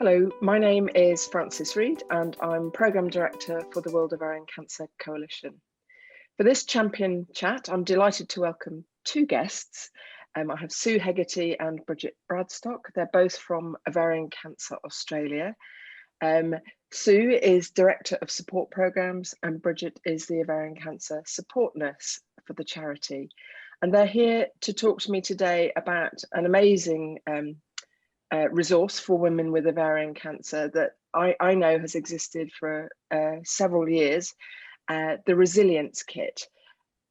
Hello, my name is Frances Reid and I'm Programme Director for the World Ovarian Cancer Coalition. For this champion chat, I'm delighted to welcome two guests. I have Sue Hegarty and Bridget Bradhurst. They're both from Ovarian Cancer Australia. Sue is Director of Support Programmes and Bridget is the Ovarian Cancer Support Nurse for the charity. And they're here to talk to me today about an amazing resource for women with ovarian cancer that I know has existed for several years, the Resilience Kit.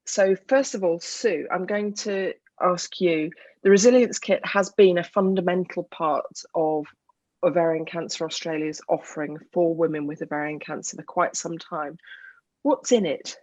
So first of all, Sue, I'm going to ask you, the Resilience Kit has been a fundamental part of Ovarian Cancer Australia's offering for women with ovarian cancer for quite some time. What's in it?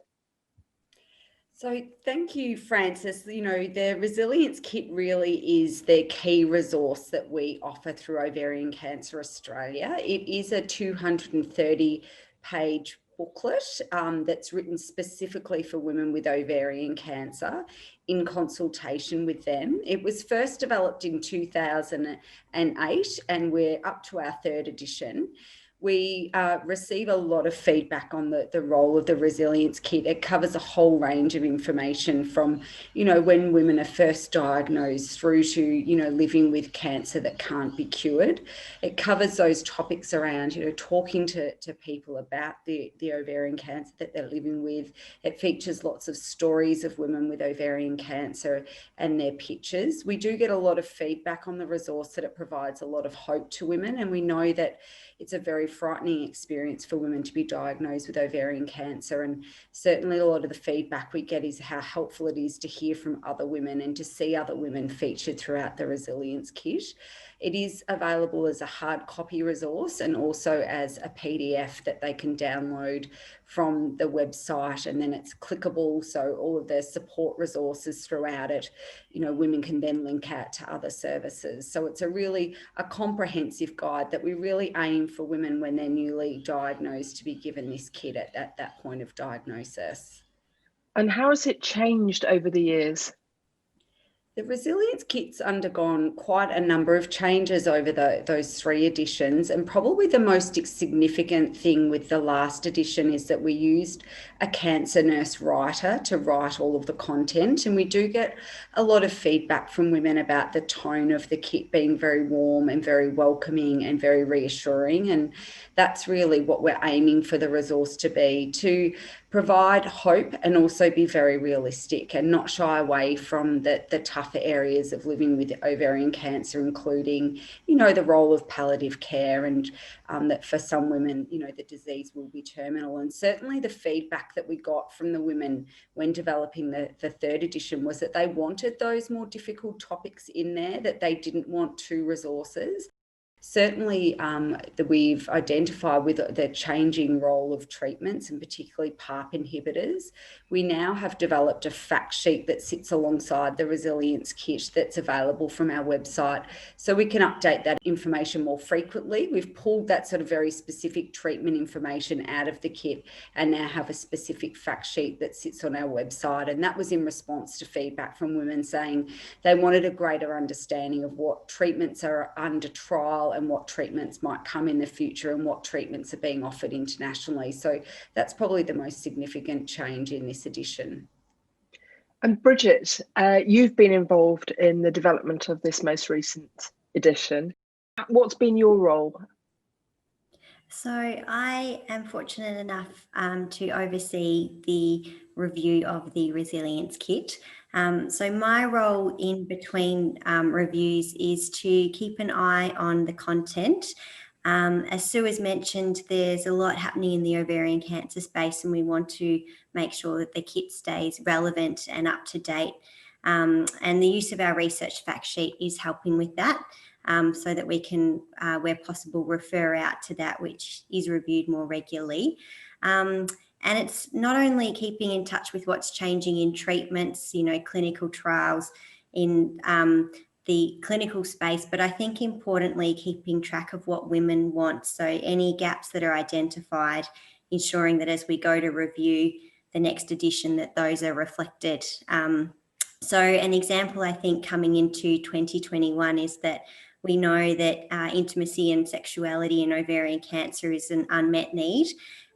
So thank you, Frances. The Resilience Kit really is the key resource that we offer through Ovarian Cancer Australia. It is a 230-page booklet that's written specifically for women with ovarian cancer in consultation with them. It was first developed in 2008 and we're up to our third edition. We receive a lot of feedback on the role of the Resilience Kit. It covers a whole range of information from, when women are first diagnosed through to, living with cancer that can't be cured. It covers those topics around, talking to people about the ovarian cancer that they're living with. It features lots of stories of women with ovarian cancer and their pictures. We do get a lot of feedback on the resource that it provides a lot of hope to women, and we know that it's a very frightening experience for women to be diagnosed with ovarian cancer, and certainly a lot of the feedback we get is how helpful it is to hear from other women and to see other women featured throughout the Resilience Kit. It is available as a hard copy resource and also as a PDF that they can download from the website, and then it's clickable, so all of the support resources throughout it, women can then link out to other services. So it's a comprehensive guide that we really aim for women when they're newly diagnosed to be given this kit at that point of diagnosis. And how has it changed over the years? The Resilience Kit's undergone quite a number of changes over those three editions, and probably the most significant thing with the last edition is that we used a cancer nurse writer to write all of the content, and we do get a lot of feedback from women about the tone of the kit being very warm and very welcoming and very reassuring, and that's really what we're aiming for the resource to be, to provide hope and also be very realistic and not shy away from the tougher areas of living with ovarian cancer, including, the role of palliative care and that for some women, the disease will be terminal. And certainly the feedback that we got from the women when developing the third edition was that they wanted those more difficult topics in there, that they didn't want two resources. Certainly, that we've identified with the changing role of treatments and particularly PARP inhibitors. We now have developed a fact sheet that sits alongside the Resilience Kit that's available from our website, so we can update that information more frequently. We've pulled that sort of very specific treatment information out of the kit and now have a specific fact sheet that sits on our website, and that was in response to feedback from women saying they wanted a greater understanding of what treatments are under trial and what treatments might come in the future and what treatments are being offered internationally. So that's probably the most significant change in this edition. And Bridget, you've been involved in the development of this most recent edition. What's been your role? So I am fortunate enough to oversee the review of the Resilience Kit. So my role in between reviews is to keep an eye on the content. As Sue has mentioned, there's a lot happening in the ovarian cancer space, and we want to make sure that the kit stays relevant and up to date. And the use of our research fact sheet is helping with that, so that we can, where possible, refer out to that, which is reviewed more regularly. And it's not only keeping in touch with what's changing in treatments, clinical trials in the clinical space, but I think importantly, keeping track of what women want. So any gaps that are identified, ensuring that as we go to review the next edition, that those are reflected. So an example, I think, coming into 2021 is that we know that intimacy and sexuality in ovarian cancer is an unmet need.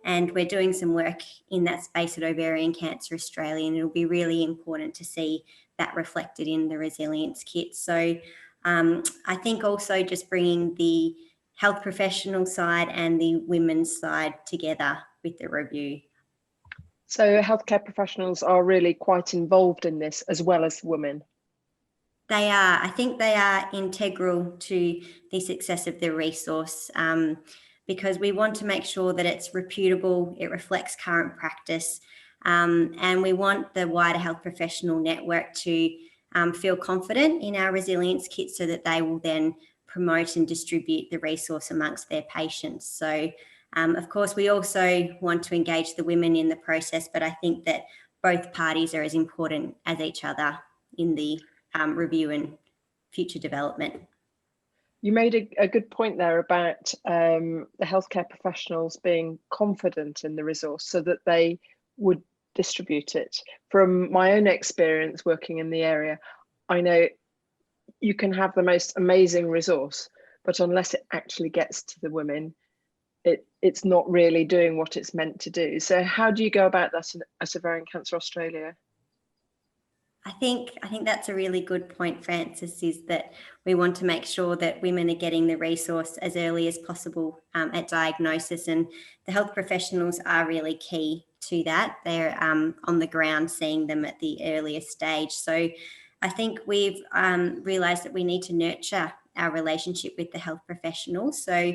And we're doing some work in that space at Ovarian Cancer Australia, and it'll be really important to see that reflected in the resilience kit. So I think also just bringing the health professional side and the women's side together with the review. So healthcare professionals are really quite involved in this, as well as women. They are. I think they are integral to the success of the resource, because we want to make sure that it's reputable, it reflects current practice, and we want the wider health professional network to feel confident in our resilience kit, so that they will then promote and distribute the resource amongst their patients. So of course, we also want to engage the women in the process, but I think that both parties are as important as each other in the review and future development. You made a good point there about the healthcare professionals being confident in the resource so that they would distribute it. From my own experience working in the area, I know you can have the most amazing resource, but unless it actually gets to the women, it's not really doing what it's meant to do. So how do you go about that at Ovarian Cancer Australia? I think that's a really good point, Francis, is that we want to make sure that women are getting the resource as early as possible at diagnosis, and the health professionals are really key to that. They're on the ground seeing them at the earliest stage. So I think we've realised that we need to nurture our relationship with the health professionals. So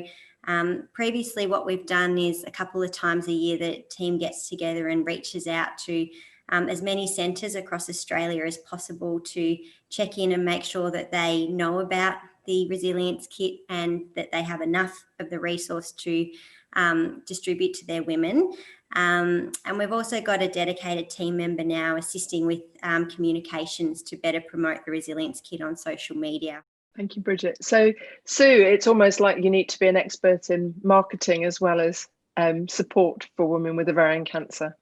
previously what we've done is a couple of times a year the team gets together and reaches out to as many centres across Australia as possible to check in and make sure that they know about the resilience kit and that they have enough of the resource to distribute to their women. And we've also got a dedicated team member now assisting with communications to better promote the resilience kit on social media. Thank you, Bridget. So, Sue, it's almost like you need to be an expert in marketing as well as support for women with ovarian cancer.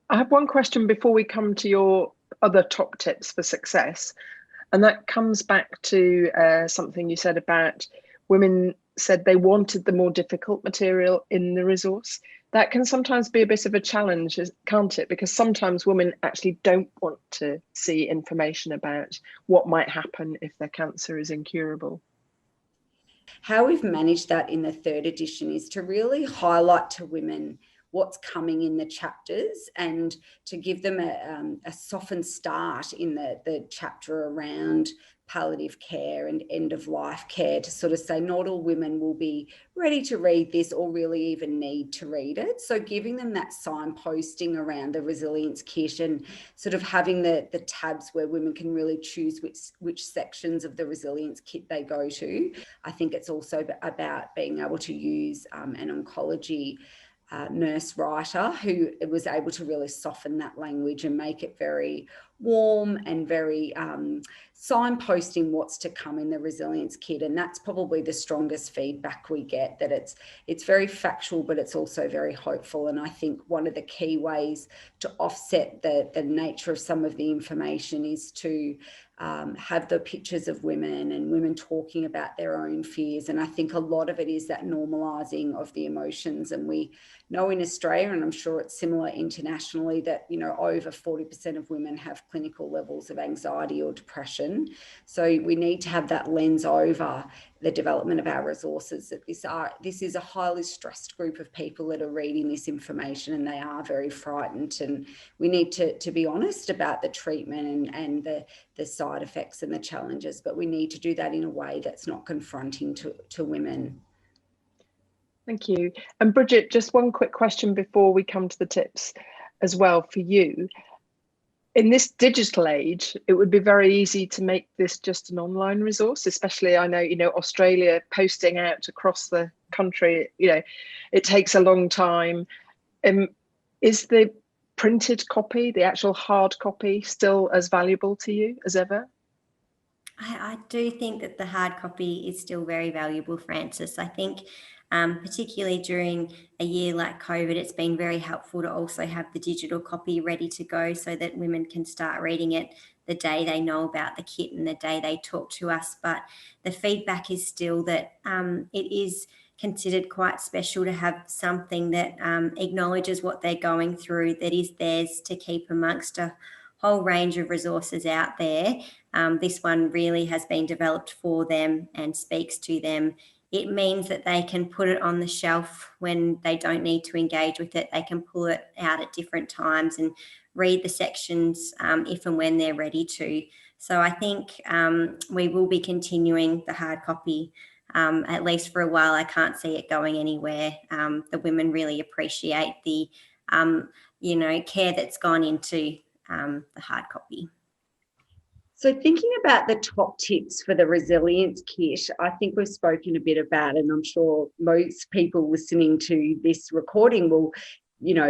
I have one question before we come to your other top tips for success, and that comes back to something you said about women said they wanted the more difficult material in the resource. That can sometimes be a bit of a challenge, can't it? Because sometimes women actually don't want to see information about what might happen if their cancer is incurable. How we've managed that in the third edition is to really highlight to women what's coming in the chapters and to give them a softened start in the chapter around palliative care and end-of-life care, to sort of say not all women will be ready to read this or really even need to read it. So giving them that signposting around the resilience kit and sort of having the tabs where women can really choose which sections of the resilience kit they go to. I think it's also about being able to use an oncology nurse writer who was able to really soften that language and make it very warm and very signposting what's to come in the resilience kit. And that's probably the strongest feedback we get, that it's very factual, but it's also very hopeful. And I think one of the key ways to offset the nature of some of the information is to have the pictures of women and women talking about their own fears. And I think a lot of it is that normalising of the emotions. And we know in Australia, and I'm sure it's similar internationally, that, you know, over 40% of women have clinical levels of anxiety or depression. So we need to have that lens over the development of our resources, that this is a highly stressed group of people that are reading this information, and they are very frightened. And we need to be honest about the treatment and the side effects and the challenges, but we need to do that in a way that's not confronting to women. Thank you. And Bridget, just one quick question before we come to the tips as well for you. In this digital age, it would be very easy to make this just an online resource, especially I know, Australia posting out across the country, it takes a long time. Is the printed copy, the actual hard copy, still as valuable to you as ever? I do think that the hard copy is still very valuable, Francis. I think particularly during a year like COVID, it's been very helpful to also have the digital copy ready to go so that women can start reading it the day they know about the kit and the day they talk to us. But the feedback is still that it is considered quite special to have something that acknowledges what they're going through, that is theirs to keep amongst a whole range of resources out there. This one really has been developed for them and speaks to them. It means that they can put it on the shelf when they don't need to engage with it. They can pull it out at different times and read the sections if and when they're ready to. So I think we will be continuing the hard copy at least for a while. I can't see it going anywhere. The women really appreciate the, care that's gone into the hard copy. So thinking about the top tips for the resilience kit, I think we've spoken a bit about, and I'm sure most people listening to this recording will,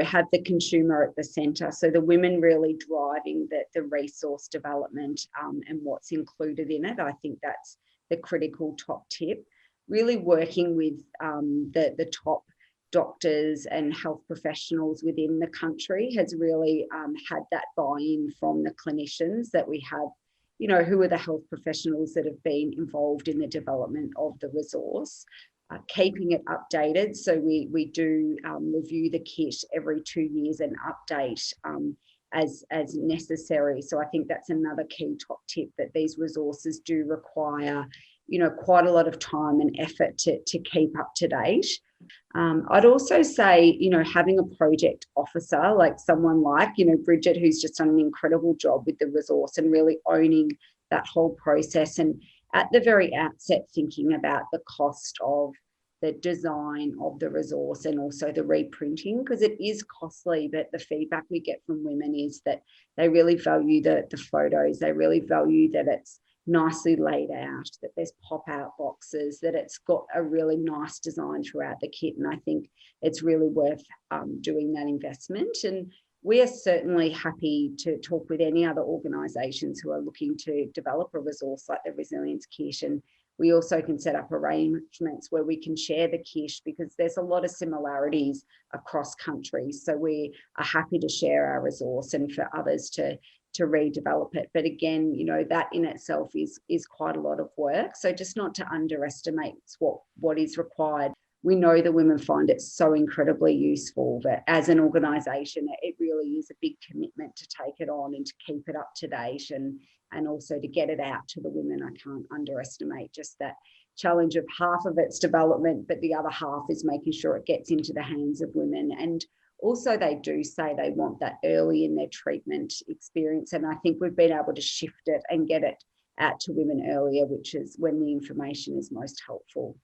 have the consumer at the centre. So the women really driving the resource development and what's included in it. I think that's the critical top tip. Really working with the top doctors and health professionals within the country has really had that buy-in from the clinicians that we have, who are the health professionals that have been involved in the development of the resource, keeping it updated. So we do review the kit every 2 years and update as necessary. So I think that's another key top tip, that these resources do require, quite a lot of time and effort to keep up to date. I'd also say, having a project officer, like someone like, Bridget, who's just done an incredible job with the resource and really owning that whole process. And at the very outset, thinking about the cost of the design of the resource and also the reprinting, because it is costly. But the feedback we get from women is that they really value the photos. They really value that it's nicely laid out, that there's pop-out boxes, that it's got a really nice design throughout the kit. And I think it's really worth doing that investment. And we are certainly happy to talk with any other organisations who are looking to develop a resource like the Resilience Kit. And we also can set up arrangements where we can share the kit, because there's a lot of similarities across countries. So we are happy to share our resource and for others to redevelop it. But again, that in itself is quite a lot of work. So just not to underestimate what is required. We know the women find it so incredibly useful, but as an organisation, it really is a big commitment to take it on and to keep it up to date and also to get it out to the women. I can't underestimate just that challenge of half of its development, but the other half is making sure it gets into the hands of women. And also, they do say they want that early in their treatment experience. And I think we've been able to shift it and get it out to women earlier, which is when the information is most helpful.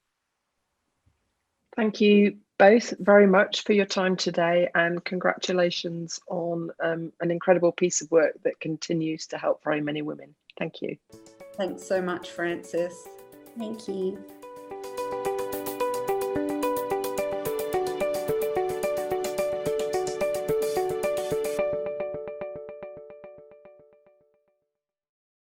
Thank you both very much for your time today, and congratulations on an incredible piece of work that continues to help very many women. Thank you. Thanks so much, Frances. Thank you.